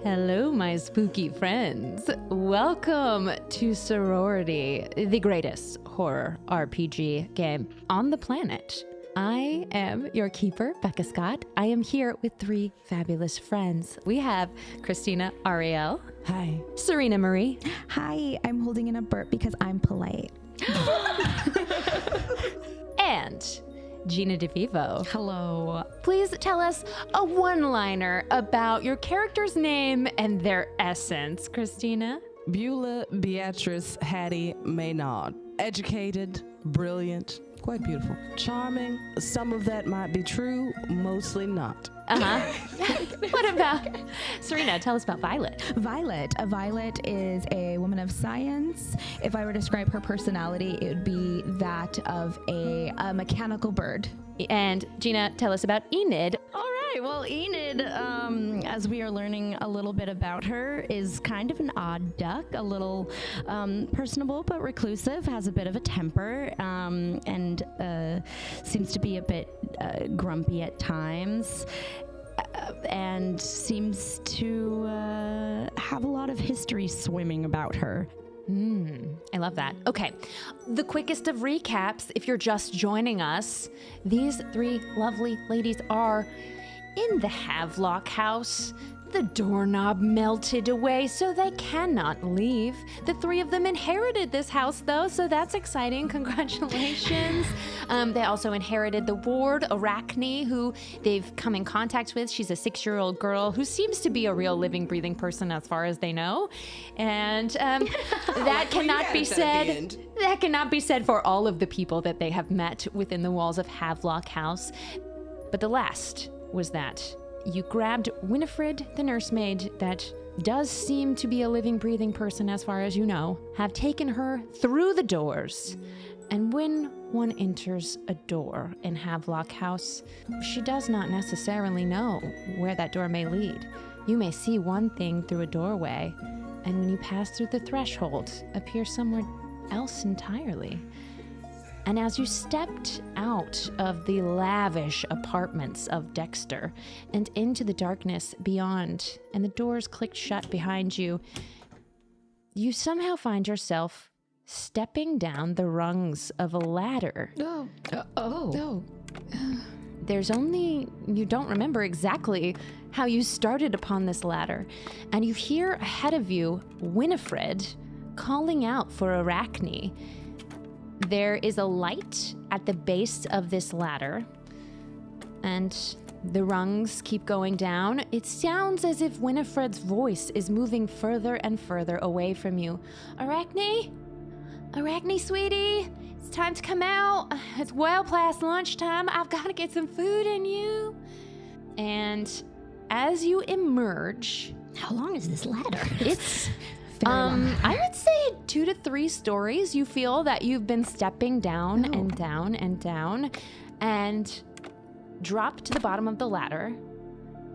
Hello, my spooky friends. Welcome to Sorority, the greatest horror RPG game on the planet. I am your keeper, Becca Scott. I am here with three fabulous friends. We have Krystina, Arielle. Hi. Surena Marie. Hi, I'm holding in a burp because I'm polite. And Gina DeVivo. Hello. Please tell us a one-liner about your character's name and their essence, Krystina. Beulah Beatrice Hattie Maynard. Educated, brilliant, quite beautiful. Charming. Some of that might be true, mostly not. What about Surena? Tell us about Violet. Violet is a woman of science. If I were to describe her personality, it would be that of a mechanical bird. And Gina, tell us about Enid. All right. Well, Enid, as we are learning a little bit about her, is kind of an odd duck, a little personable but reclusive, has a bit of a temper, and seems to be a bit grumpy at times, and seems to have a lot of history swimming about her. I love that. Okay, the quickest of recaps, if you're just joining us, these three lovely ladies are in the Havelock House. The doorknob melted away, so they cannot leave. The three of them inherited this house, though, so that's exciting. Congratulations. They also inherited the ward, Arachne, who they've come in contact with. She's a 6-year-old girl who seems to be a real living, breathing person as far as they know. And that cannot be said. That cannot be said for all of the people that they have met within the walls of Havelock House. But the last was that you grabbed Winifred, the nursemaid, that does seem to be a living, breathing person as far as you know, have taken her through the doors. And when one enters a door in Havelock House, she does not necessarily know where that door may lead. You may see one thing through a doorway, and when you pass through the threshold, appear somewhere else entirely. And as you stepped out of the lavish apartments of Dexter and into the darkness beyond, and the doors clicked shut behind you, you somehow find yourself stepping down the rungs of a ladder. There's only, you don't remember exactly how you started upon this ladder, and you hear ahead of you Winifred calling out for Arachne. There is a light at the base of this ladder, and the rungs keep going down. It sounds as if Winifred's voice is moving further and further away from you. Arachne? Arachne, sweetie? It's time to come out. It's well past lunchtime. I've got to get some food in you. And as you emerge... How long is this ladder? It's... I would say 2 to 3 stories. You feel that you've been stepping down and down and down and drop to the bottom of the ladder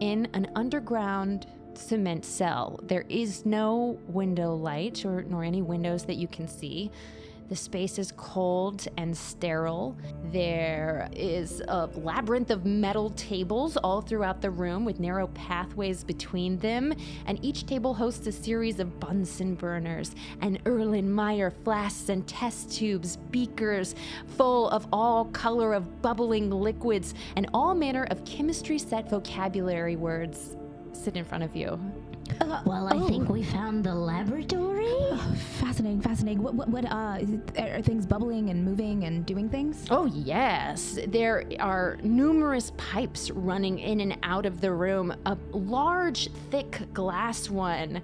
in an underground cement cell. There is no window light nor any windows that you can see. The space is cold and sterile. There is a labyrinth of metal tables all throughout the room with narrow pathways between them, and each table hosts a series of Bunsen burners and Erlenmeyer flasks and test tubes, beakers full of all color of bubbling liquids, and all manner of chemistry set vocabulary words sit in front of you. Well, I think we found the laboratory. Fascinating. What are things bubbling and moving and doing things? Oh, yes. There are numerous pipes running in and out of the room. A large, thick glass one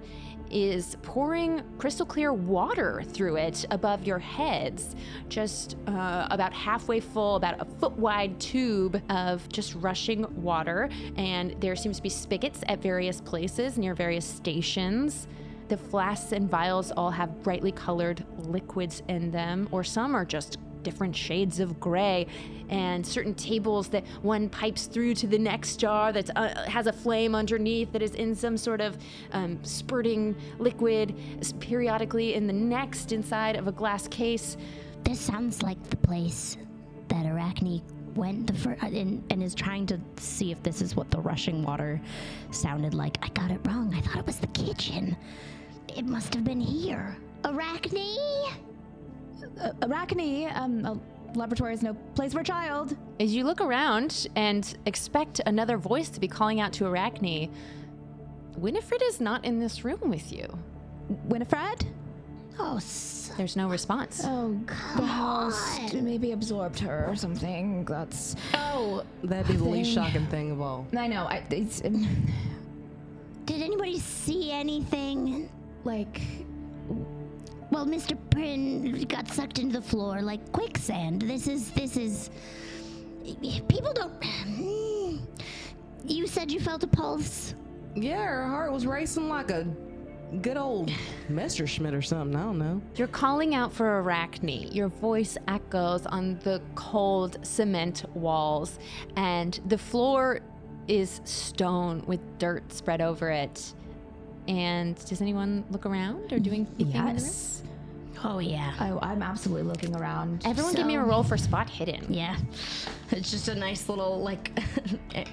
is pouring crystal clear water through it above your heads, just about halfway full, about a foot wide tube of just rushing water. And there seems to be spigots at various places near various stations. The flasks and vials all have brightly colored liquids in them, or some are just different shades of gray, and certain tables that one pipes through to the next jar that has a flame underneath that is in some sort of spurting liquid periodically in the next inside of a glass case. This sounds like the place that Arachne went and is trying to see if this is what the rushing water sounded like. I got it wrong. I thought it was the kitchen. It must have been here. Arachne? Arachne, a laboratory is no place for a child. As you look around and expect another voice to be calling out to Arachne, Winifred is not in this room with you. Winifred? Oh, There's no response. Oh, the house maybe absorbed her or something. That's... Oh, that'd be the least shocking thing of all. I know. did anybody see anything? Like... Well, Mr. Prin got sucked into the floor like quicksand. This is... People don't... You said you felt a pulse? Yeah, her heart was racing like a good old Messerschmitt or something. I don't know. You're calling out for Arachne. Your voice echoes on the cold cement walls, and the floor is stone with dirt spread over it. And does anyone look around or doing anything in the room? Yes. Oh, yeah. Oh, I'm absolutely looking around. Everyone give me a roll for spot hidden. Yeah. It's just a nice little, like,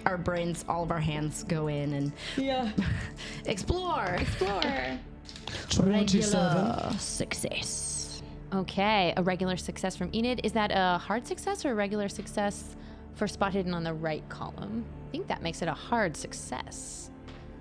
our brains, all of our hands go in and explore. 27. Success. Okay, a regular success from Enid. Is that a hard success or a regular success for spot hidden on the right column? I think that makes it a hard success.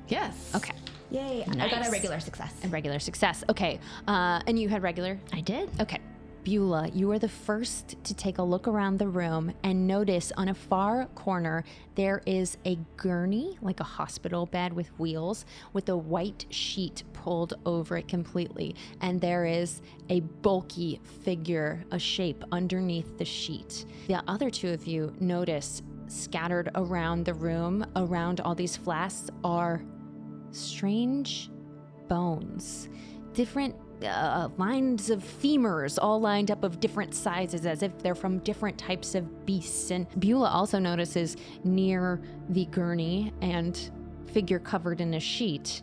Yes. Okay, Yay, I got a regular success. a regular success. Okay, and you had regular? I did. Okay. Beulah, you are the first to take a look around the room and notice on a far corner there is a gurney, like a hospital bed with wheels, with a white sheet pulled over it completely. And there is a bulky figure, a shape underneath the sheet. The other two of you notice scattered around the room, around all these flasks, are strange bones. Different lines of femurs all lined up of different sizes as if they're from different types of beasts. And Beulah also notices near the gurney and figure covered in a sheet,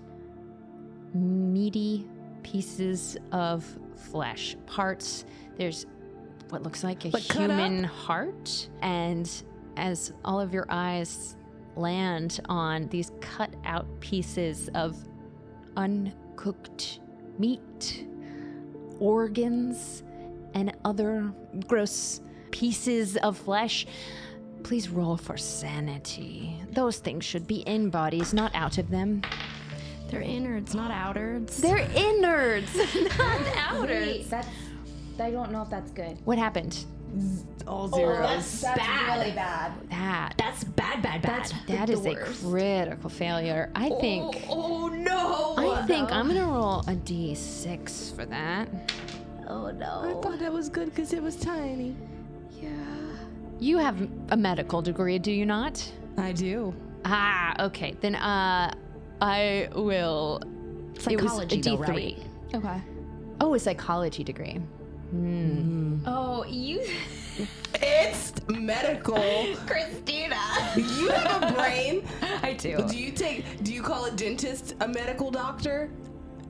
meaty pieces of flesh, parts. There's what looks like a human heart. And as all of your eyes land on these cut out pieces of uncooked meat, organs, and other gross pieces of flesh, please roll for sanity. Those things should be in bodies, not out of them. They're innards, not outards. They're innards, not outers. Wait, I don't know if that's good. What happened? All zeros. That's really bad. That's bad. That is a critical failure. I think. Oh no! I think I'm gonna roll a d6 for that. Oh, I no. thought that was good because it was tiny. You have a medical degree, do you not? I do. Ah, okay. Then I will. Psychology, it was a though, D3. right? Okay. Oh, a psychology degree. Oh, you... It's medical. Krystina! You have a brain. I do. Do you call a dentist a medical doctor?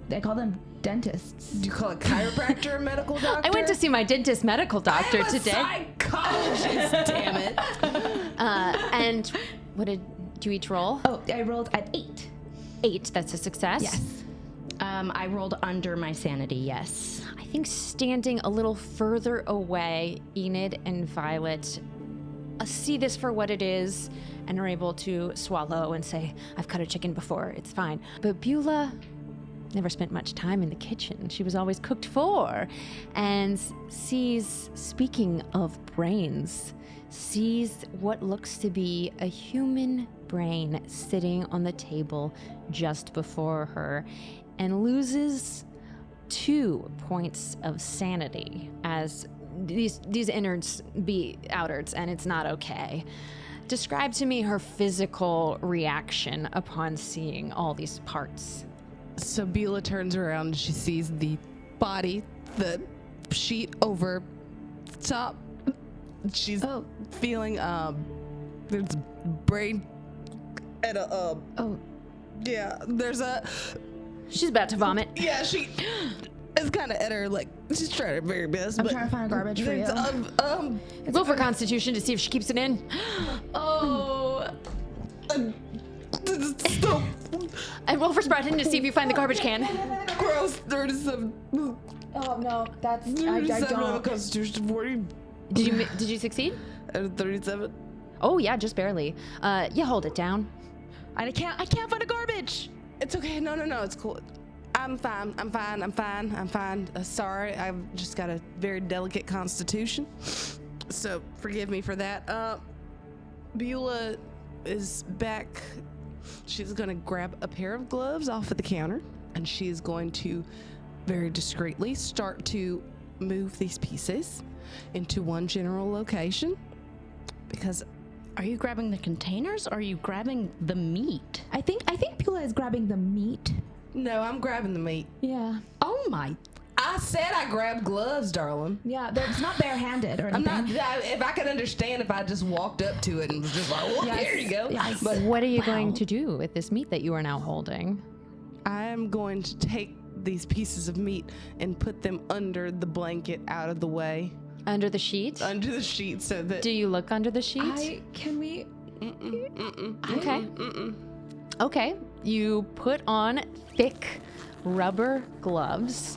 They call them dentists. Do you call a chiropractor a medical doctor? I went to see my dentist medical doctor I'm a today. psychologist, damn it. And what did you each roll? Oh, I rolled at 8. 8, that's a success. Yes. I rolled under my sanity, yes. I think standing a little further away, Enid and Violet see this for what it is and are able to swallow and say, I've cut a chicken before, it's fine. But Beulah never spent much time in the kitchen. She was always cooked for, and sees, speaking of brains, sees what looks to be a human brain sitting on the table just before her, and loses 2 points of sanity as these innards be outards, and it's not okay. Describe to me her physical reaction upon seeing all these parts. So Beulah turns around and she sees the body, the sheet over the top, she's feeling there's brain and yeah, there's a She's about to vomit. yeah, she is kind of at her like she's trying her very best. I'm but trying to find garbage for you. Roll for Constitution to see if she keeps it in. Stop. And roll for Spartan to see if you find the garbage can. Gross. 37. Oh no, that's I 37 on the don't. Constitution 40. Did you succeed? Out of 37. Oh yeah, just barely. You hold it down. I can't find a garbage. It's okay. No, it's cool. I'm fine. Sorry, I've just got a very delicate constitution, so forgive me for that. Beulah is back. She's gonna grab a pair of gloves off of the counter, and she's going to very discreetly start to move these pieces into one general location. Because Are you grabbing the containers or are you grabbing the meat? I think Beulah is grabbing the meat. no, I'm grabbing the meat. Yeah. Oh my. I said I grabbed gloves, darling. Yeah, it's not barehanded or anything. I'm not. If I could understand if I just walked up to it and was just like, well, Yes, here you go. yes. But What are you going to do with this meat that you are now holding? I am going to take these pieces of meat and put them under the blanket, out of the way, Under the sheet? under the sheet, so that. Do you look under the sheet? Can we? Okay. Okay. You put on thick rubber gloves.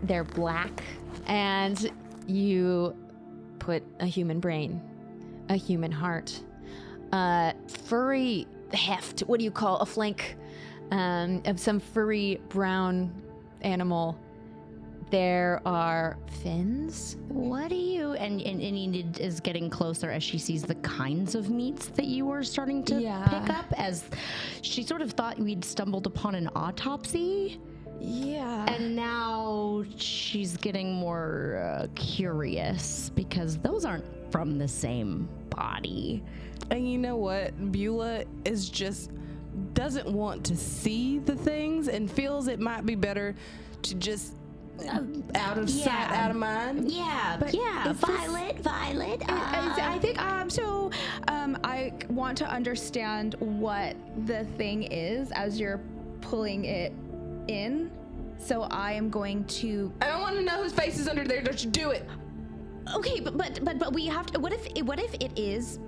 They're black. And you put a human brain, a human heart, furry heft. What do you call a flank of some furry brown animal? There are fins. What do you and Enid is getting closer as she sees the kinds of meats that you were starting to pick up, as she sort of thought we'd stumbled upon an autopsy. Yeah. And now she's getting more curious because those aren't from the same body. And you know what? Beulah is just doesn't want to see the things and feels it might be better to just out of sight, out of mind. Yeah, But yeah. is this- Violet. I think I want to understand what the thing is as you're pulling it in. So I am going to. I don't want to know whose face is under there. Don't you do it? Okay, but we have to. What if it is?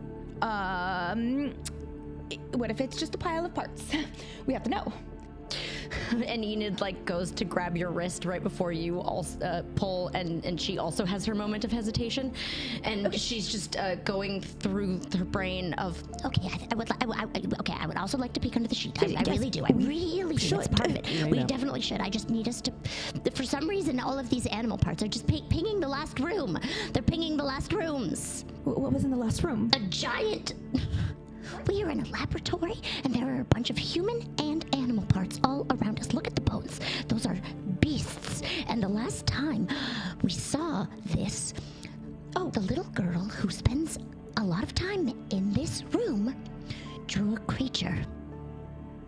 What if it's just a pile of parts? We have to know. And Enid goes to grab your wrist right before you also pull, and she also has her moment of hesitation, and she's just going through her brain of. Okay, I would also like to peek under the sheet. I really do. I really do. It's part of it. We definitely should. I just need us to. For some reason, all of these animal parts are just pinging the last room. They're pinging the last rooms. What was in the last room? A giant. We are in a laboratory, and there are a bunch of human and animal parts all around us. Look at the bones. Those are beasts. And the last time we saw this, the little girl who spends a lot of time in this room drew a creature.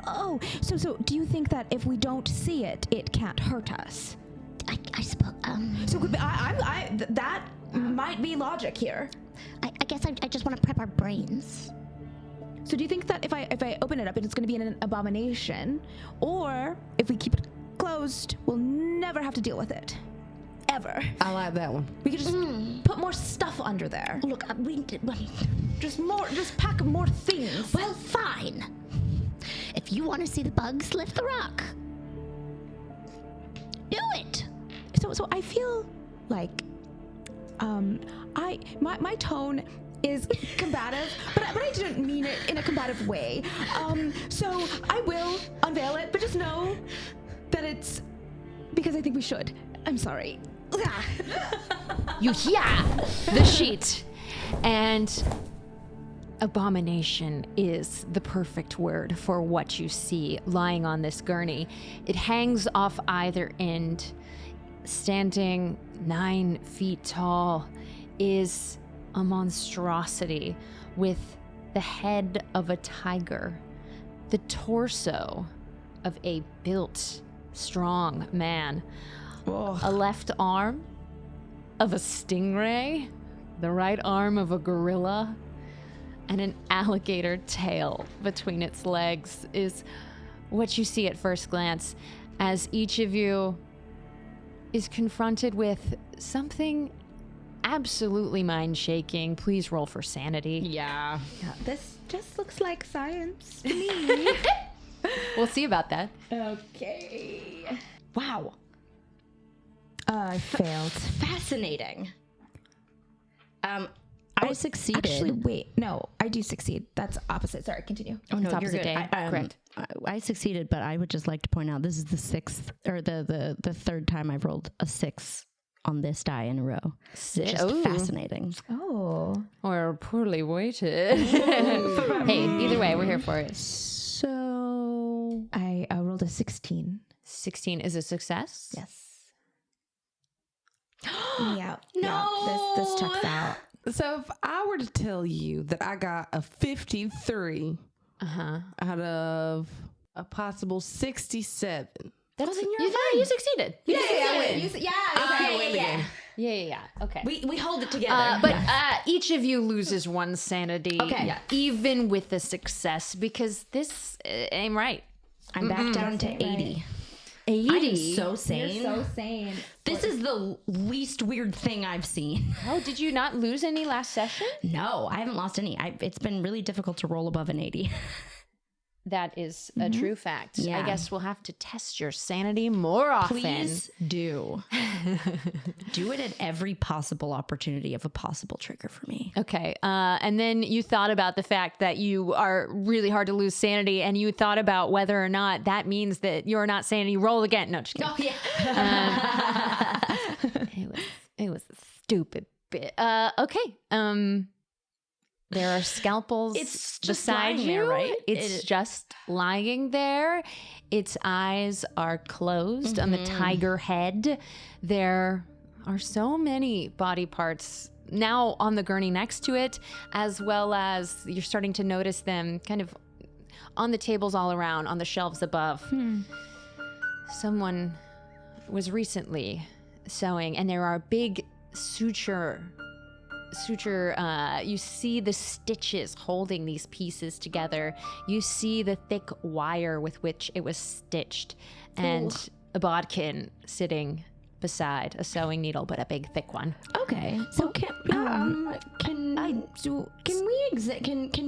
Oh, so do you think that if we don't see it, it can't hurt us? I suppose. So that might be logic here. I guess I just want to prep our brains. So do you think that if I open it up, it's going to be an abomination, or if we keep it closed, we'll never have to deal with it, ever? I like that one. We could just put more stuff under there. Look, Just pack more things. well, fine. If you want to see the bugs lift the rock, do it. So I feel like my tone is combative, but I didn't mean it in a combative way. So I will unveil it, but just know that it's because I think we should. I'm sorry. You hear the sheet, and abomination is the perfect word for what you see lying on this gurney. It hangs off either end, standing 9 feet tall, is a monstrosity with the head of a tiger, the torso of a built, strong man, a left arm of a stingray, the right arm of a gorilla, and an alligator tail between its legs is what you see at first glance as each of you is confronted with something absolutely mind-shaking. Please roll for sanity. Yeah. This just looks like science to me. We'll see about that. Okay. Wow. I failed. Fascinating. I succeeded. Actually, wait. No, I do succeed. That's opposite. Sorry, continue. Oh, no, It's you're opposite good. day. Correct. I succeeded, but I would just like to point out this is the sixth or the third time I've rolled a 6 on this die in a row. Just Ooh. fascinating. Oh. Or poorly weighted. Hey, either way, we're here for it. So I rolled a 16. 16 is a success? Yes. Yeah. No. This checks out. So if I were to tell you that I got a 53 out of a possible 67. That's you succeeded. Yeah. I win the game. Yeah. Okay. we hold it together. But each of you loses 1 sanity, Okay. even with the success, because this ain't right. I'm back down to 80. 80? I am so sane. You're so sane. This is the least weird thing I've seen. Oh, did you not lose any last session? No, I haven't lost any. It's been really difficult to roll above an 80. That is a true fact. Yeah. I guess we'll have to test your sanity more often. Please do. Do it at every possible opportunity of a possible trigger for me. Okay. And then you thought about the fact that you are really hard to lose sanity, and you thought about whether or not that means that you're not sane. You roll again. No, just kidding. Oh, yeah. It was a stupid bit. Okay. There are scalpels It's just beside lying you, there, right? It's just lying there. Its eyes are closed on the tiger head. There are so many body parts now on the gurney next to it, as well as you're starting to notice them kind of on the tables all around, on the shelves above. Someone was recently sewing, and there are big suture, you see the stitches holding these pieces together. You see the thick wire with which it was stitched, and a bodkin sitting beside a sewing needle, but a big thick one. Okay. So can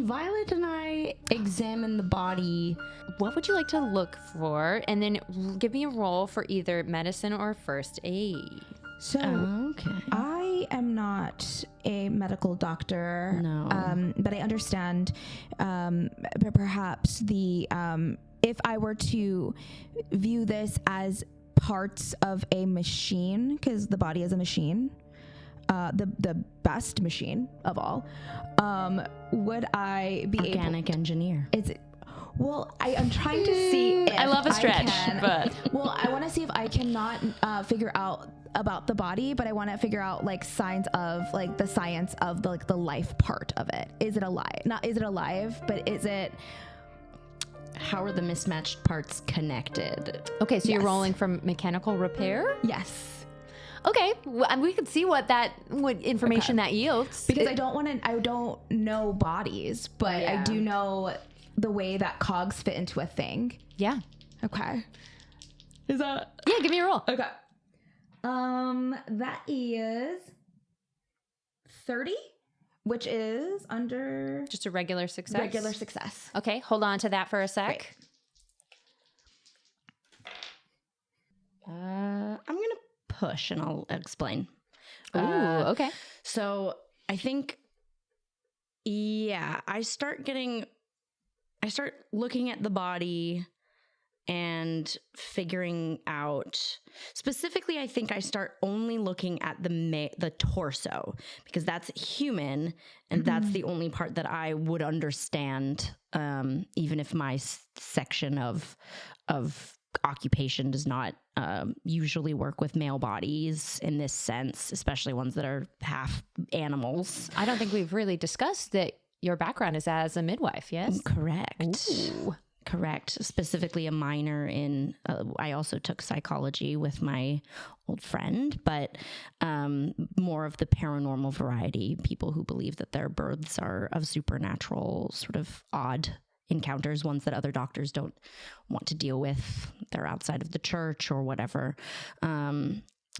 Violet and I examine the body? What would you like to look for? And then give me a roll for either medicine or first aid. So Okay. I am not a medical doctor. No. But I understand perhaps the if I were to view this as parts of a machine, because the body is a machine, the best machine of all, would I be Organic engineer. Is it? Well, I am trying to see if I love a stretch, but well, I want to see if I cannot figure out about the body, but I want to figure out like signs of like the science of the life part of it. Is it alive? Not is it alive, but is it? How are the mismatched parts connected? okay. So you're Yes. rolling from mechanical repair. Yes, Okay, we could see what information that yields. because I don't know bodies, but I do know the way that cogs fit into a thing. Yeah. Okay. Is that? Yeah. Give me a roll. Okay. That is 30, which is under Just a regular success. regular success. Okay, hold on to that for a sec. Great. I'm gonna push and I'll explain. Ooh, okay. So I think, I start looking at the body and figuring out, specifically, I think I start only looking at the torso, because that's human and that's the only part that I would understand, even if my section of occupation does not usually work with male bodies in this sense, especially ones that are half animals. I don't think we've really discussed that your background is as a midwife, yes? Correct. Ooh. correct. Specifically a minor in, I also took psychology with my old friend, but more of the paranormal variety, people who believe that their births are of supernatural, sort of odd encounters, ones that other doctors don't want to deal with. They're outside of the church or whatever.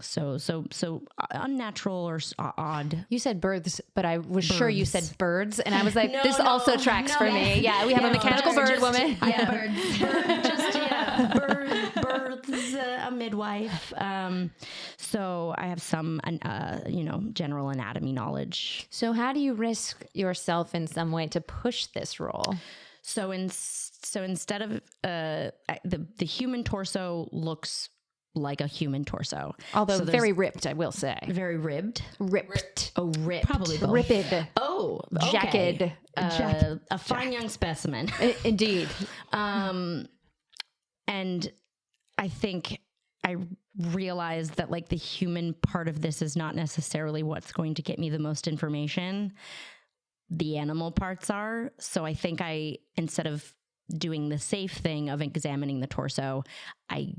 So unnatural or odd. You said birds, but I was sure you said birds, and I was like, No, this no, also tracks no, for yes. me. Yeah, we have a mechanical bird woman. Birds, a midwife. So I have some, general anatomy knowledge. So how do you risk yourself in some way to push this role? So instead of the human torso looks like a human torso, Although so very ripped, I will say. very ribbed. Ripped. Oh, ripped. Probably both. Ripped. Oh, okay. Jacket. A fine young specimen. Indeed. And I think I realized that like the human part of this is not necessarily what's going to get me the most information. The animal parts are. So I think instead of doing the safe thing of examining the torso, I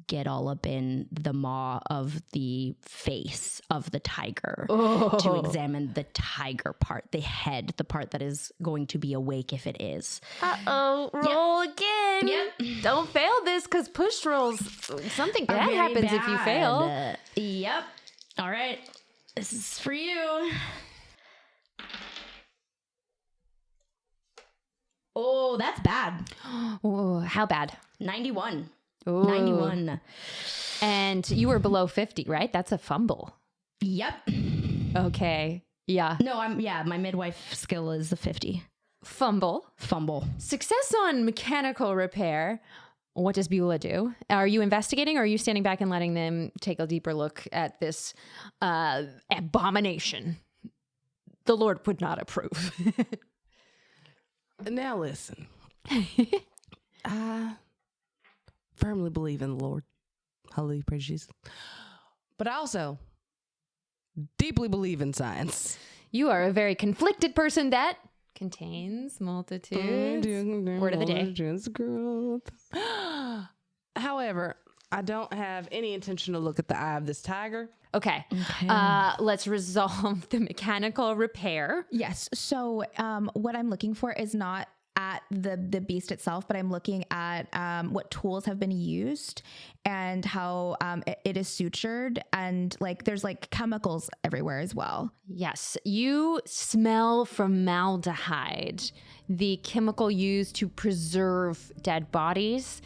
get all up in the maw of the face of the tiger to examine the tiger part, the head, the part that is going to be awake if it is. Uh-oh, roll again. Yep. Don't fail this, because push rolls, something bad happens if you fail. Yep. All right. This is for you. Oh, that's bad. Oh, how bad? 91. Ooh. 91. And you were below 50, right? That's a fumble. Yep. Okay. Yeah. No, my midwife skill is a 50. Fumble. Success on mechanical repair. What does Beulah do? Are you investigating, or are you standing back and letting them take a deeper look at this abomination? The Lord would not approve. Now listen. I firmly believe in the Lord. Hallelujah, praise Jesus. But I also deeply believe in science. You are a very conflicted person that contains multitudes. Word of the day. However, I don't have any intention to look at the eye of this tiger. Okay. Let's resolve the mechanical repair. Yes. So what I'm looking for is not at the beast itself, but I'm looking at what tools have been used and how it is sutured, and like there's like chemicals everywhere as well. Yes. You smell formaldehyde, the chemical used to preserve dead bodies,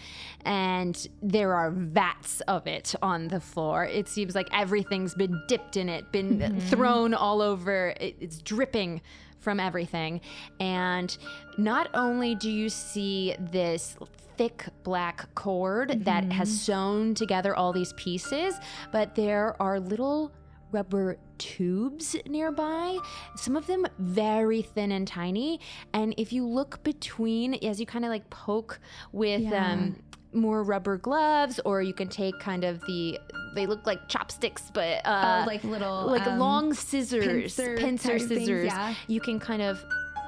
and there are vats of it on the floor. It seems like everything's been dipped in it, been thrown all over. It's dripping from everything. And not only do you see this thick black cord that has sewn together all these pieces, but there are little rubber tubes nearby, some of them very thin and tiny. And if you look between, as you kind of like poke with more rubber gloves, or you can take kind of they look like chopsticks, but like little like long scissors, pincer type scissors. things, yeah. You can kind of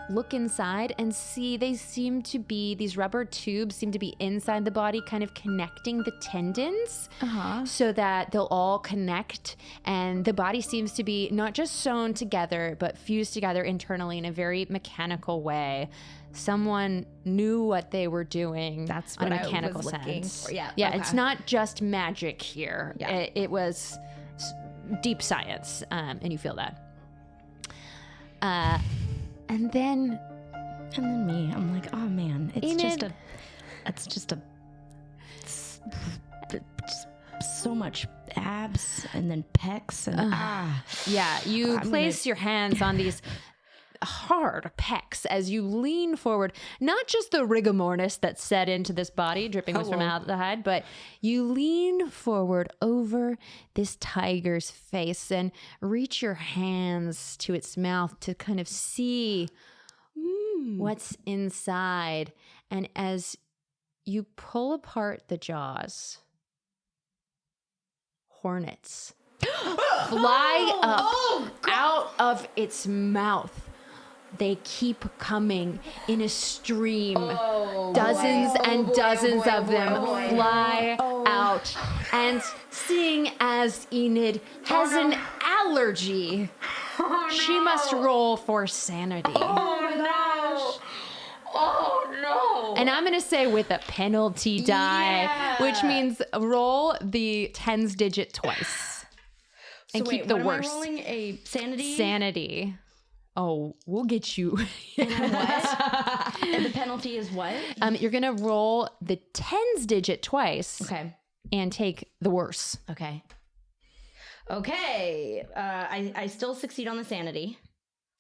look inside and see these rubber tubes seem to be inside the body, kind of connecting the tendons so that they'll all connect, and the body seems to be not just sewn together but fused together internally in a very mechanical way. Someone knew what they were doing. That's on what a mechanical I was looking sense. for. Yeah, Yeah, it's not just magic here. Yeah. It was deep science, and you feel that. And then me, I'm like, oh man, it's just so much abs and then pecs and yeah, you place your hands on these hard pecs as you lean forward. Not just the rigor mortis that's set into this body, dripping with formaldehyde, but you lean forward over this tiger's face and reach your hands to its mouth to kind of see what's inside. And as you pull apart the jaws, hornets fly up out of its mouth. they keep coming in a stream. Dozens and dozens of them fly out. And seeing as Enid has an allergy, she must roll for sanity. Oh no! And I'm going to say with a penalty die, which means roll the tens digit twice. And keep the worst. Am I rolling a sanity? Sanity. Oh, we'll get you. What? And the penalty is what? You're going to roll the tens digit twice. Okay. And take the worst. Okay. I still succeed on the sanity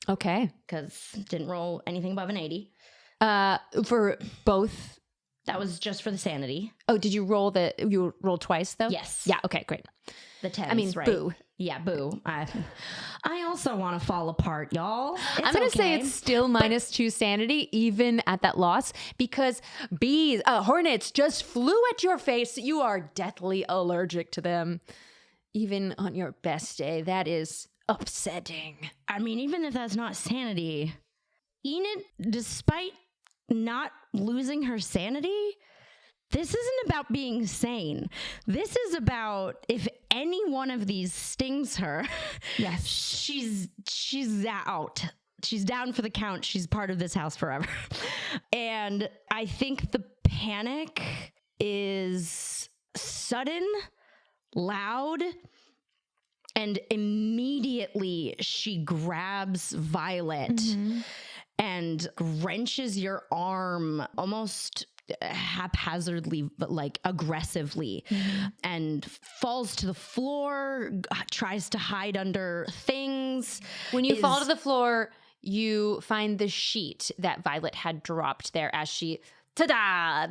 Okay. because didn't roll anything above an 80. For both. That was just for the sanity. Oh, did you you rolled twice though? Yes. Yeah. Okay, great. The 10s, I mean, right? boo. Yeah, boo. I also want to fall apart, y'all. I'm going to say it's still -2 sanity, even at that loss, because hornets just flew at your face. You are deathly allergic to them. Even on your best day, that is upsetting. I mean, even if that's not sanity, Enid, despite not losing her sanity, this isn't about being sane. This is about if any one of these stings her, Yes. she's out. She's down for the count. She's part of this house forever. And I think the panic is sudden, loud, and immediately she grabs Violet and wrenches your arm almost haphazardly, but like aggressively, and falls to the floor, tries to hide under things. When you fall to the floor, you find the sheet that Violet had dropped there as she ta-da!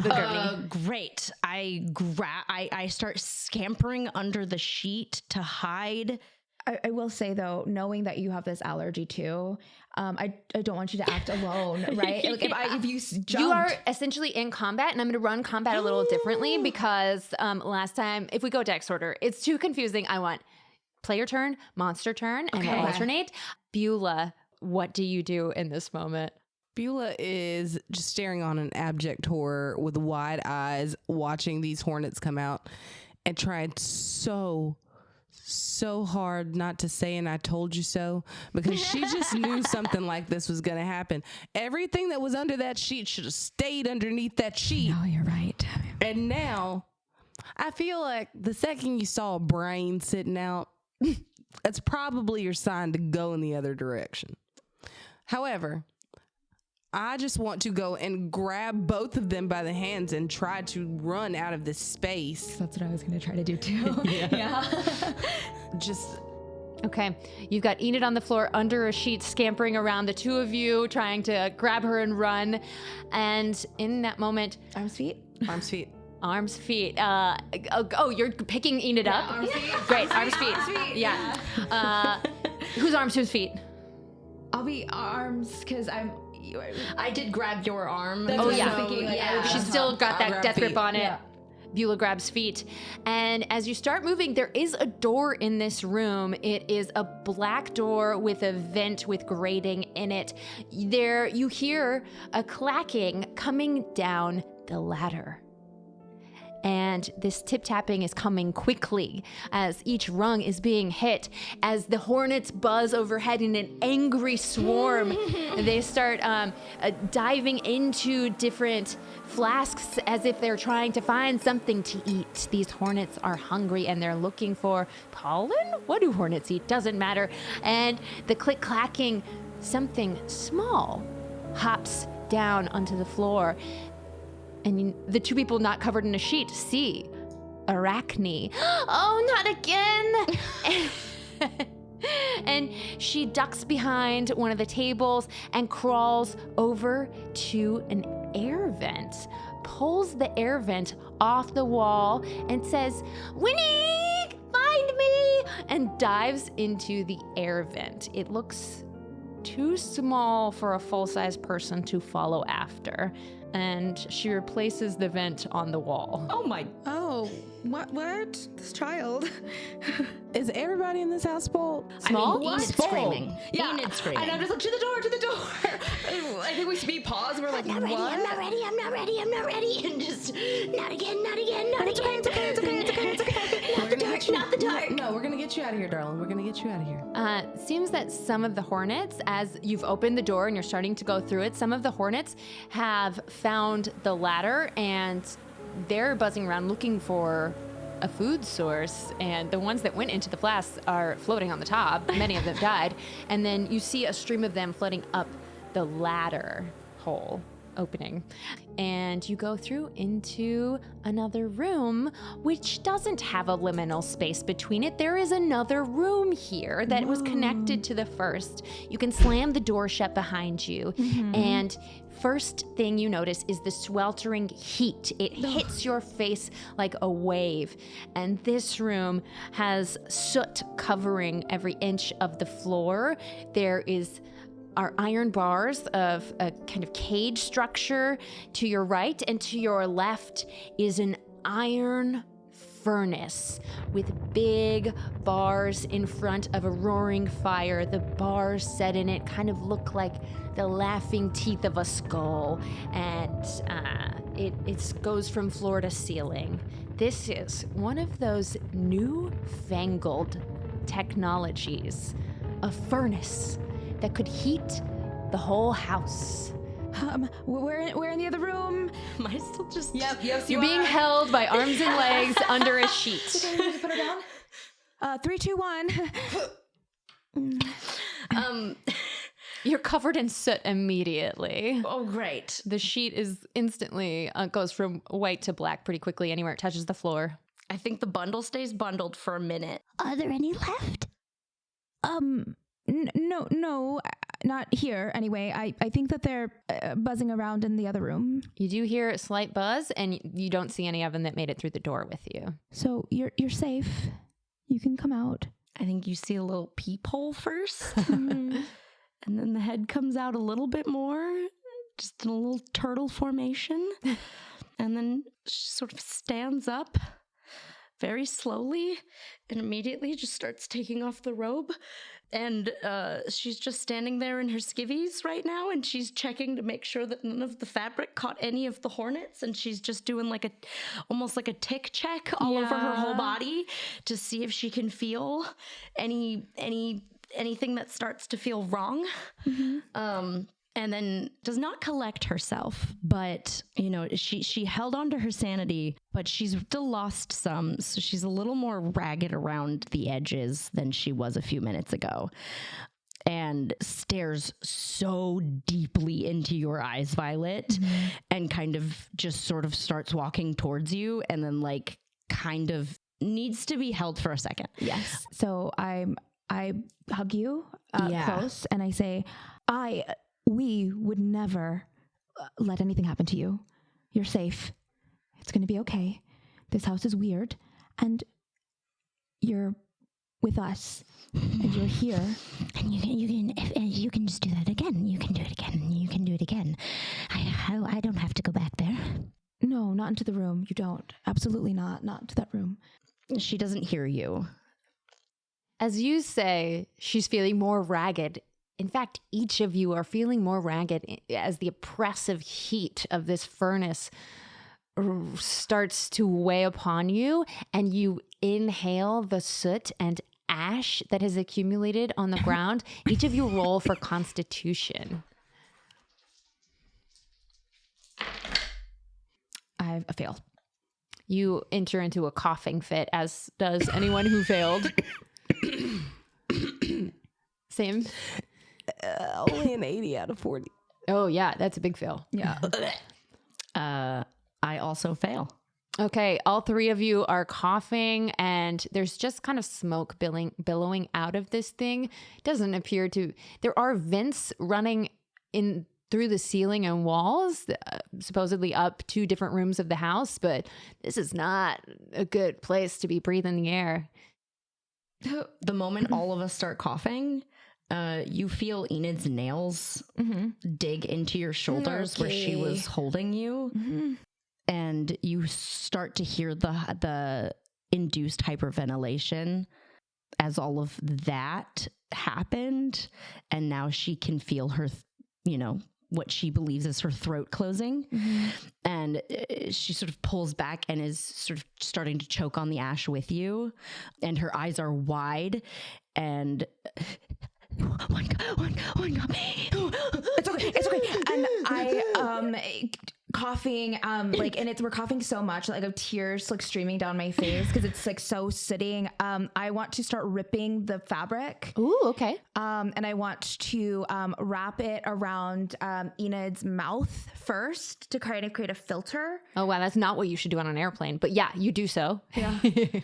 The gurney. Great. I start scampering under the sheet to hide. I will say though, knowing that you have this allergy too, I don't want you to act alone, right? Like if you jumped. You are essentially in combat, and I'm going to run combat a little differently because last time, if we go dex order, it's too confusing. I want player turn, monster turn, and we'll alternate. Beulah, what do you do in this moment? Beulah is just staring on an abject horror with wide eyes, watching these hornets come out, and tried so hard not to say "and I told you so," because she just knew something like this was going to happen. Everything that was under that sheet should have stayed underneath that sheet. Oh, you're right. And now I feel like the second you saw a brain sitting out, that's probably your sign to go in the other direction. However, I just want to go and grab both of them by the hands and try to run out of this space. That's what I was going to try to do too. Yeah. Just Okay, you've got Enid on the floor under a sheet, scampering around, the two of you trying to grab her and run. And in that moment, Arms, feet. arms, feet. arms, feet. You're picking Enid up? Arms, feet. Great, arms, feet. Yeah. Whose arms, whose feet? I'll be arms because I did grab your arm. That's Oh, what I yeah. was thinking. Like, I would She's be still got I'll that grab death grip feet. on it. Yeah. Beulah grabs feet. And as you start moving, there is a door in this room. It is a black door with a vent with grating in it. There you hear a clacking coming down the ladder. And this tip-tapping is coming quickly as each rung is being hit. As the hornets buzz overhead in an angry swarm, they start diving into different flasks as if they're trying to find something to eat. These hornets are hungry and they're looking for pollen? What do hornets eat? Doesn't matter. And the click-clacking, something small hops down onto the floor. And the two people not covered in a sheet see Arachne. Oh, not again! And she ducks behind one of the tables and crawls over to an air vent, pulls the air vent off the wall and says, "Winnie, find me!" and dives into the air vent. It looks too small for a full-size person to follow after. And she replaces the vent on the wall. Oh my. Oh, what? This child. Is everybody in this house spoiled? Small? Enid's Spoiled. screaming. Yeah. Enid's screaming. And I'm just like, to the door. I think we pause and we're like, I'm not ready, what? I'm not ready, I'm not ready, I'm not ready. And just, not again, not again, not It's again. okay, it's okay, it's okay, it's okay, it's okay. Not the dark, not the dark. No, we're gonna get you out of here, darling. We're gonna get you out of here. Seems that some of the hornets, as you've opened the door and you're starting to go through it, some of the hornets have found the ladder and they're buzzing around looking for a food source, and the ones that went into the flasks are floating on the top. Many of them died. And then you see a stream of them floating up the ladder hole opening. And you go through into another room, which doesn't have a liminal space between it. There is another room here that was connected to the first. You can slam the door shut behind you. And first thing you notice is the sweltering heat. It hits your face like a wave. And this room has soot covering every inch of the floor. There are iron bars of a kind of cage structure to your right, and to your left is an iron furnace with big bars in front of a roaring fire. The bars set in it kind of look like the laughing teeth of a skull, and it goes from floor to ceiling. This is one of those newfangled technologies, a furnace that could heat the whole house. We're in the other room. Am I still just... Yep, You're being held by arms and legs under a sheet. Okay, put her down. 3, 2, 1. You're covered in soot immediately. Oh, great. The sheet is instantly goes from white to black pretty quickly anywhere it touches the floor. I think the bundle stays bundled for a minute. Are there any left? No, not here. Anyway, I think that they're buzzing around in the other room. You do hear a slight buzz, and you don't see any of them that made it through the door with you. So you're safe. You can come out. I think you see a little peephole first. And then the head comes out a little bit more, just in a little turtle formation. And then she sort of stands up very slowly and immediately just starts taking off the robe. And she's just standing there in her skivvies right now, and she's checking to make sure that none of the fabric caught any of the hornets, and she's just doing like almost like a tick check all over her whole body to see if she can feel anything that starts to feel wrong. And then does not collect herself, but, you know, she held on to her sanity, but she's still lost some, so she's a little more ragged around the edges than she was a few minutes ago, and stares so deeply into your eyes, Violet, and kind of just sort of starts walking towards you, and then, like, kind of needs to be held for a second. Yes. So I hug you close, and I say, we would never let anything happen to you. You're safe. It's going to be okay. This house is weird, and you're with us, and you're here. And you can just do that again. You can do it again. You can do it again. I don't have to go back there. No, not into the room. You don't. Absolutely not. Not into that room. She doesn't hear you. As you say, she's feeling more ragged. In fact, each of you are feeling more ragged as the oppressive heat of this furnace starts to weigh upon you, and you inhale the soot and ash that has accumulated on the ground. Each of you roll for Constitution. I fail. You enter into a coughing fit, as does anyone who failed. Same. Only an 80 out of 40. Oh, yeah, that's a big fail. Yeah. I also fail. Okay, all three of you are coughing, and there's just kind of smoke billowing out of this thing. Doesn't appear to... There are vents running in through the ceiling and walls, supposedly up 2 different rooms of the house, but this is not a good place to be breathing the air. The moment all of us start coughing, you feel Enid's nails dig into your shoulders where she was holding you. And you start to hear the induced hyperventilation as all of that happened, and now she can feel her, what she believes is her throat closing. And she sort of pulls back and is sort of starting to choke on the ash with you. And her eyes are wide and one got me. It's okay. And I, coughing, and we're coughing so much, like of tears like streaming down my face because it's like so sitting. I want to start ripping the fabric. Ooh, okay. And I want to wrap it around Enid's mouth first to kind of create a filter. Oh, wow. That's not what you should do on an airplane. But yeah, you do so. Yeah.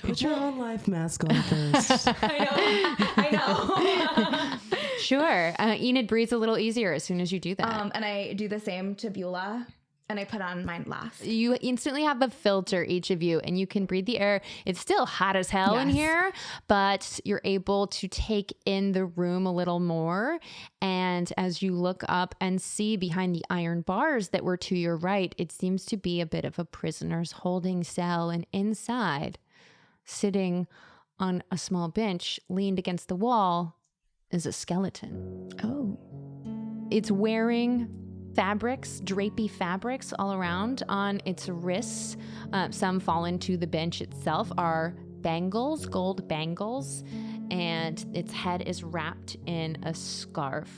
Put your own life mask on first. I know. Sure. Enid breathes a little easier as soon as you do that. And I do the same to Beulah. And I put on mine last. You instantly have a filter, each of you, and you can breathe the air. It's still hot as hell in here, but you're able to take in the room a little more. And as you look up and see behind the iron bars that were to your right, it seems to be a bit of a prisoner's holding cell. And inside, sitting on a small bench, leaned against the wall, is a skeleton. Oh. It's wearing drapey fabrics all around on its wrists. Some fall into the bench itself are bangles, gold bangles, and its head is wrapped in a scarf.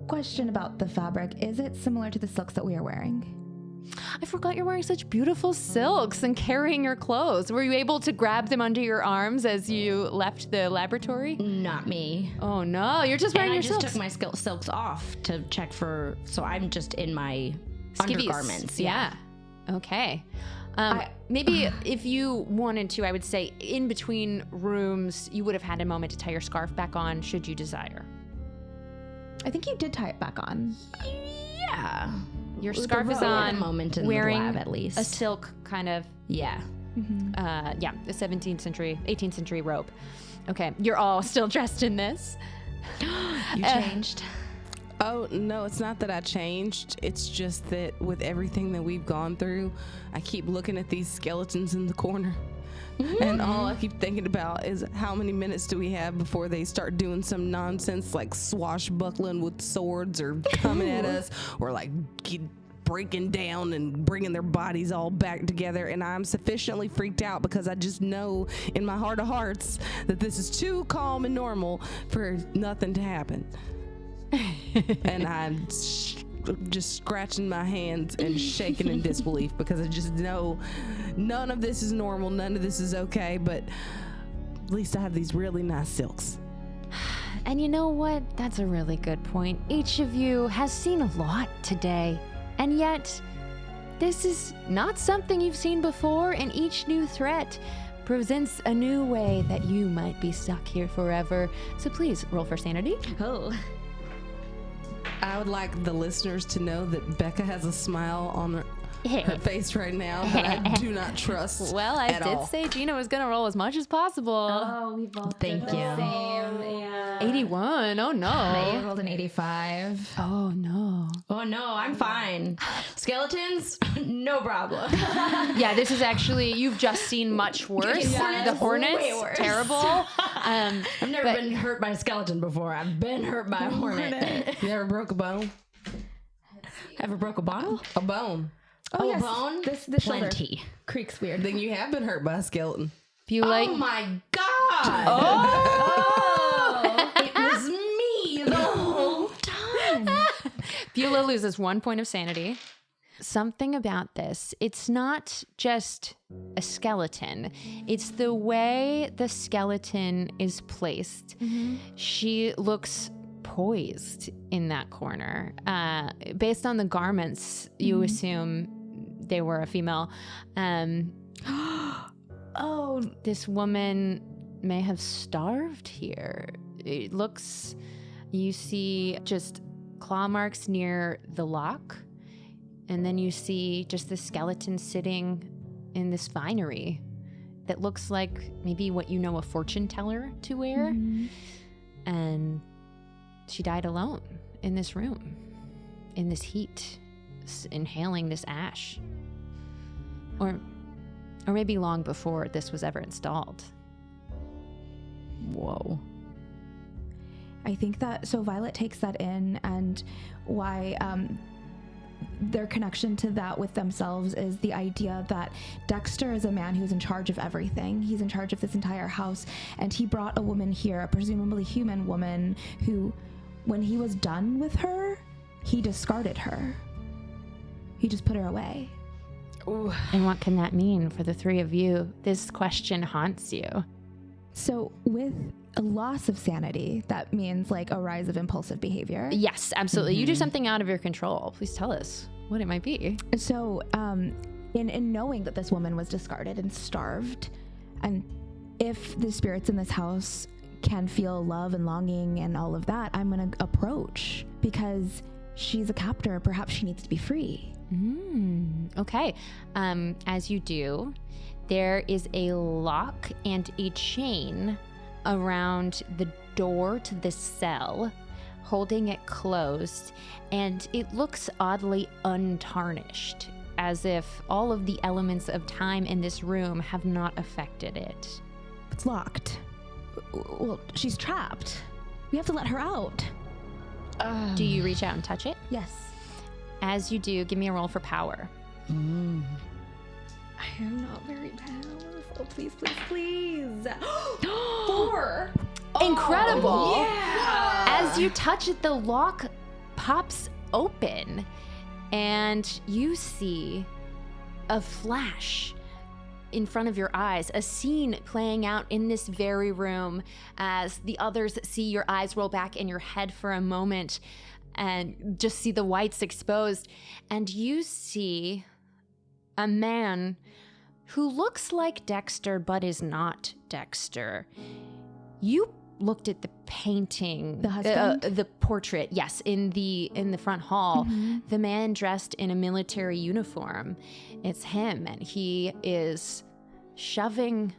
Question about the fabric. Is it similar to the silks that we are wearing? I forgot you're wearing such beautiful silks and carrying your clothes. Were you able to grab them under your arms as you left the laboratory? Not me. Oh no, you're just wearing And your I just silks. took my silks off to check so I'm just in my undergarments. Yeah. Okay. Maybe if you wanted to, I would say in between rooms, you would have had a moment to tie your scarf back on should you desire. I think you did tie it back on. Yeah. Your scarf is on, moment in wearing the lab at least. a silk kind of, Yeah. a 18th century robe. Okay, you're all still dressed in this. You changed. Oh, no, it's not that I changed. It's just that with everything that we've gone through, I keep looking at these skeletons in the corner. And all I keep thinking about is how many minutes do we have before they start doing some nonsense like swashbuckling with swords or coming at us or like breaking down and bringing their bodies all back together. And I'm sufficiently freaked out because I just know in my heart of hearts that this is too calm and normal for nothing to happen. And I'm just scratching my hands and shaking in disbelief because I just know none of this is normal, none of this is okay, but at least I have these really nice silks. And you know what? That's a really good point. Each of you has seen a lot today, and yet this is not something you've seen before, and each new threat presents a new way that you might be stuck here forever. So please roll for sanity. Oh. I would like the listeners to know that Becca has a smile on her face right now that I do not trust. Well, I at did all. say Gina was going to roll as much as possible. Oh, we both Thank did the you. same. Yeah. 81. Oh, They no. rolled an 85. Oh, no. Oh no, I'm fine. Skeletons, no problem. Yeah, this is actually, you've just seen much worse. Yeah, The it's hornets, way worse. terrible. I've never been hurt by a skeleton before. I've been hurt by a hornet. You ever broke a bone? Ever broke a bottle? A bone. Oh, yes. bone? This shoulder Plenty. creaks weird. Then you have been hurt by a skeleton. Beulah, Oh my god! Oh! It was me the whole time. Beulah loses 1 point of sanity. Something about this, it's not just a skeleton. It's the way the skeleton is placed. She looks poised in that corner. Based on the garments, you assume they were a female. Oh, This woman may have starved here. It looks, you see just claw marks near the lock, and then you see just the skeleton sitting in this finery that looks like maybe what you know a fortune teller to wear. And she died alone in this room, in this heat, inhaling this ash. Or maybe long before this was ever installed. Whoa. I think that, so Violet takes that in, and why their connection to that with themselves is the idea that Dexter is a man who's in charge of everything. He's in charge of this entire house, and he brought a woman here, a presumably human woman, who, when he was done with her, he discarded her. He just put her away. Ooh. And what can that mean for the three of you? This question haunts you. So with a loss of sanity, that means like a rise of impulsive behavior. Yes, absolutely. You do something out of your control. Please tell us what it might be. So in knowing that this woman was discarded and starved, and if the spirits in this house can feel love and longing and all of that, I'm going to approach, because she's a captor. Perhaps she needs to be free. Okay. As you do, there is a lock and a chain around the door to the cell, holding it closed, and it looks oddly untarnished, as if all of the elements of time in this room have not affected it. It's locked. Well, she's trapped. We have to let her out. Do you reach out and touch it? Yes. As you do, give me a roll for power. I am not very powerful. Please, please, please. 4. Incredible! Yeah! As you touch it, the lock pops open, and you see a flash in front of your eyes, a scene playing out in this very room as the others see your eyes roll back in your head for a moment and just see the whites exposed. And you see a man who looks like Dexter but is not Dexter. You looked at the painting, The husband? the portrait, yes, in the front hall. The man dressed in a military uniform. It's him, and he is shoving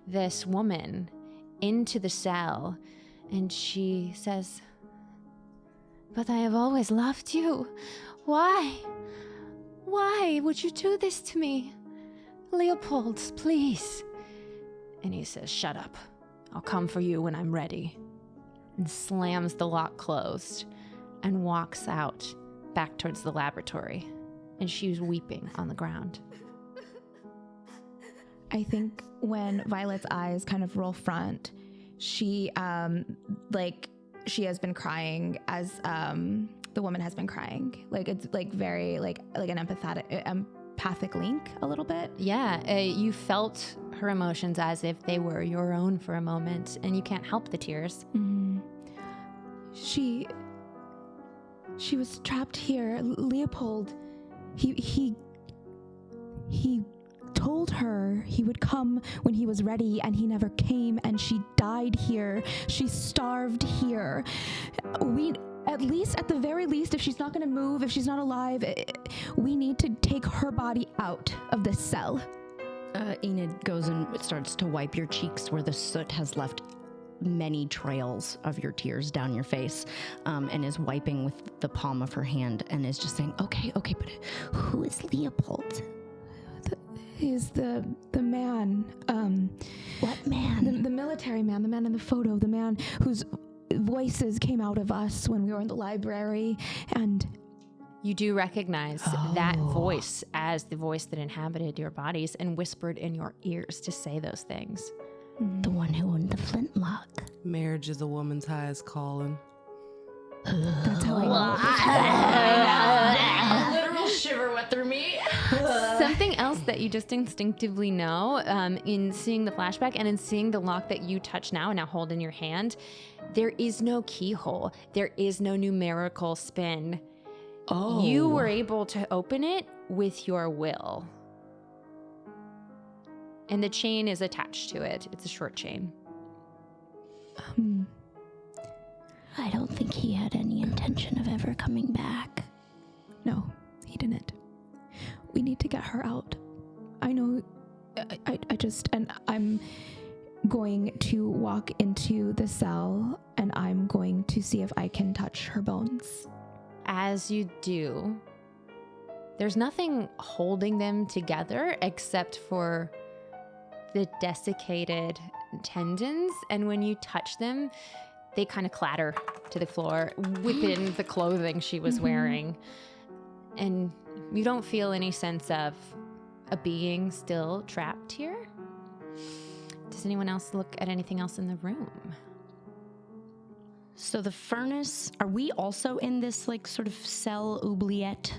this woman into the cell, and she says, "But I have always loved you. Why? Why would you do this to me? Leopold, please." And he says, "Shut up. I'll come for you when I'm ready." And slams the lock closed and walks out back towards the laboratory. And she's weeping on the ground. I think when Violet's eyes kind of roll front, she she has been crying as the woman has been crying. Like it's like very like an empathic link a little bit. Yeah, you felt her emotions as if they were your own for a moment, and you can't help the tears. She was trapped here. Leopold, he told her he would come when he was ready, and he never came, and she died here. She starved here. At the very least, if she's not going to move, if she's not alive, we need to take her body out of this cell. Enid goes and starts to wipe your cheeks where the soot has left many trails of your tears down your face, and is wiping with the palm of her hand and is just saying, okay, but who is Leopold? He's the man. What man? The military man, the man in the photo, the man whose voices came out of us when we were in the library, and You do recognize that voice as the voice that inhabited your bodies and whispered in your ears to say those things. The one who owned the flintlock. Marriage is a woman's highest calling. that's how I know. Literal shiver went through me. Something else that you just instinctively know, in seeing the flashback and in seeing the lock that you touch now and now hold in your hand, there is no keyhole. There is no numerical spin. Oh. You were able to open it with your will. And the chain is attached to it. It's a short chain. I don't think he had any intention of ever coming back. No, he didn't. We need to get her out. I know, and I'm going to walk into the cell, and I'm going to see if I can touch her bones. As you do, there's nothing holding them together except for the desiccated tendons, and when you touch them, they kind of clatter to the floor within the clothing she was wearing. And you don't feel any sense of a being still trapped here. Does anyone else look at anything else in the room? So the furnace, are we also in this like sort of cell oubliette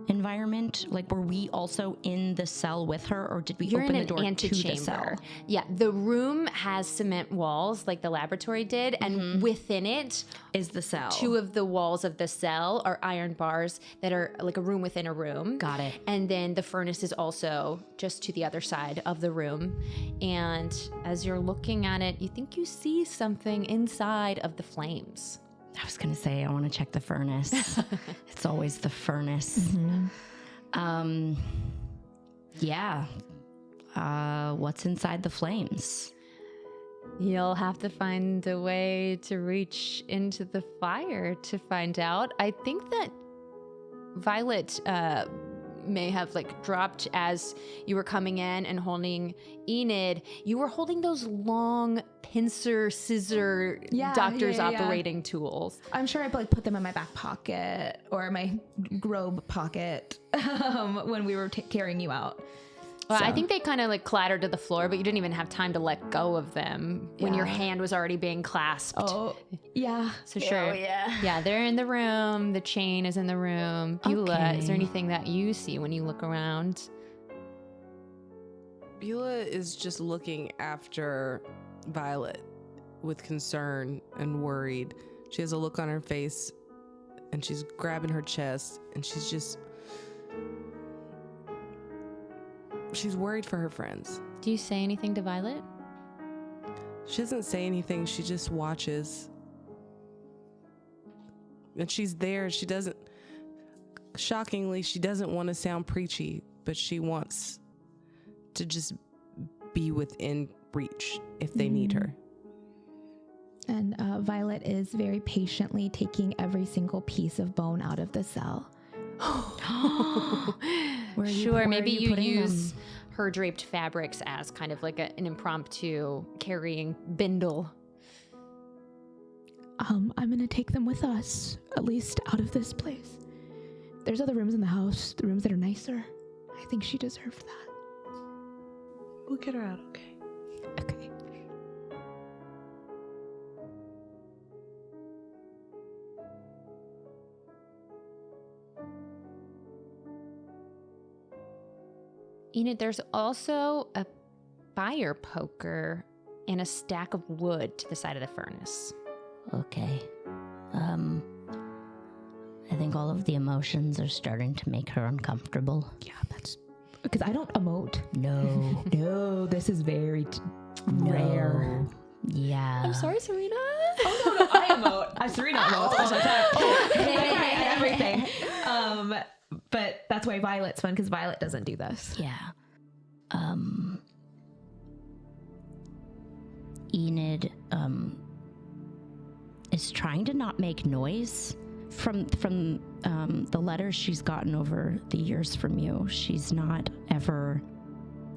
environment? Like, were we also in the cell with her, or did we You're open in the door an to the cell? antechamber. Yeah, the room has cement walls like the laboratory did, and within it Is the cell. 2 of the walls of the cell are iron bars that are like a room within a room. Got it. And then the furnace is also just to the other side of the room. And as you're looking at it, you think you see something inside of the flames. I was going to say, I want to check the furnace. It's always the furnace. Yeah. What's inside the flames? You'll have to find a way to reach into the fire to find out. I think that Violet may have like dropped as you were coming in and holding Enid. You were holding those long pincer, scissor, doctor's operating tools. I'm sure I like put them in my back pocket or my robe pocket when we were carrying you out. Well, I think they kind of like clattered to the floor, but you didn't even have time to let go of them when your hand was already being clasped. Oh, yeah. So sure. Yeah, they're in the room. The chain is in the room. Beulah, is there anything that you see when you look around? Beulah is just looking after Violet with concern and worried. She has a look on her face and she's grabbing her chest and she's worried for her friends. Do you say anything to Violet? She doesn't say anything. She just watches. And she's there. Shockingly, she doesn't want to sound preachy, but she wants to just be within reach if they need her. And Violet is very patiently taking every single piece of bone out of the cell. Sure, maybe you use her draped fabrics as kind of like an impromptu carrying bindle. I'm gonna take them with us, at least out of this place. There's other rooms in the house, the rooms that are nicer. I think she deserved that. We'll get her out, okay? Okay. Enid, there's also a fire poker and a stack of wood to the side of the furnace. Okay. I think all of the emotions are starting to make her uncomfortable. Yeah, that's because I don't emote. No. No, this is very rare. Yeah. I'm sorry, Surena. Oh no, I emote. Surena emotes all the time. And everything. But that's why Violet's fun because Violet doesn't do this. Yeah. Enid is trying to not make noise from the letters she's gotten over the years from you. She's not ever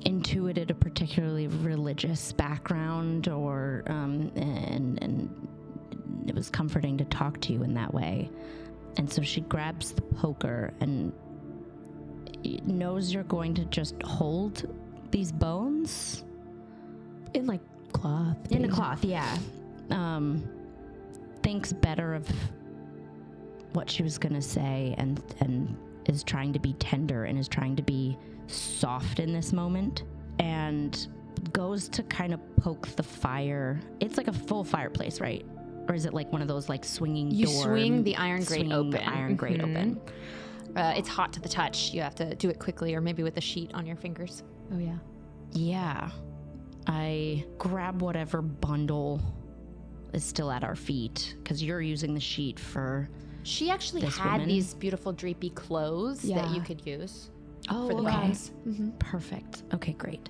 intuited a particularly religious background, or and it was comforting to talk to you in that way. And so she grabs the poker and knows you're going to just hold these bones In like cloth. in a cloth. Yeah. Thinks better of what she was gonna say, and is trying to be tender and is trying to be soft in this moment, and goes to kind of poke the fire. It's like a full fireplace, right? Or is it like one of those like swinging You door? swing the iron grate open. The iron grate open. It's hot to the touch. You have to do it quickly, or maybe with a sheet on your fingers. Oh yeah. Yeah. I grab whatever bundle is still at our feet, because you're using the sheet for... She actually This had woman? these beautiful drapey clothes that Yeah. you could use Oh, for the bones. Perfect. Okay, great.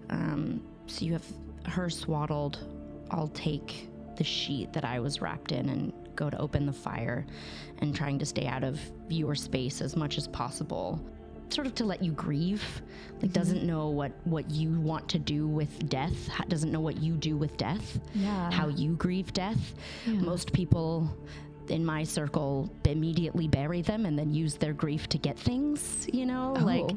So you have her swaddled. I'll take the sheet that I was wrapped in and go to open the fire, and trying to stay out of viewer space as much as possible. sort of to let you grieve, like doesn't know what you want to do with death, doesn't know what you do with death, how you grieve death. Most people in my circle immediately bury them and then use their grief to get things, like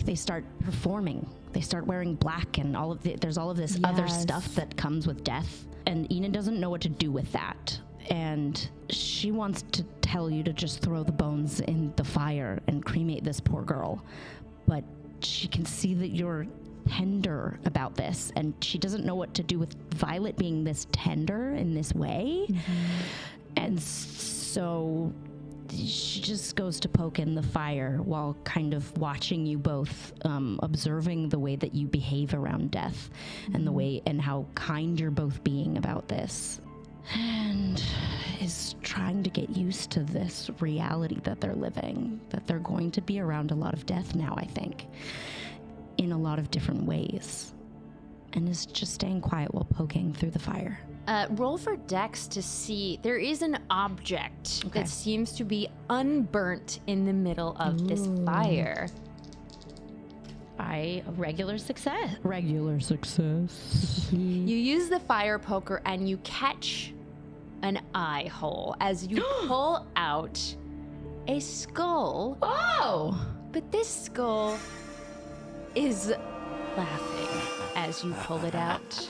they start performing, they start wearing black, and there's all of this other stuff that comes with death, and Enid doesn't know what to do with that. And she wants to tell you to just throw the bones in the fire and cremate this poor girl. But she can see that you're tender about this, and she doesn't know what to do with Violet being this tender in this way. And so she just goes to poke in the fire while kind of watching you both, observing the way that you behave around death and the way and how kind you're both being about this. And is trying to get used to this reality that they're living, that they're going to be around a lot of death now, I think, in a lot of different ways. And is just staying quiet while poking through the fire. Roll for Dex to see. There is an object that seems to be unburnt in the middle of this fire. A regular success. You use the fire poker and you catch an eye hole as you pull out a skull. Oh! But this skull is laughing as you pull it out.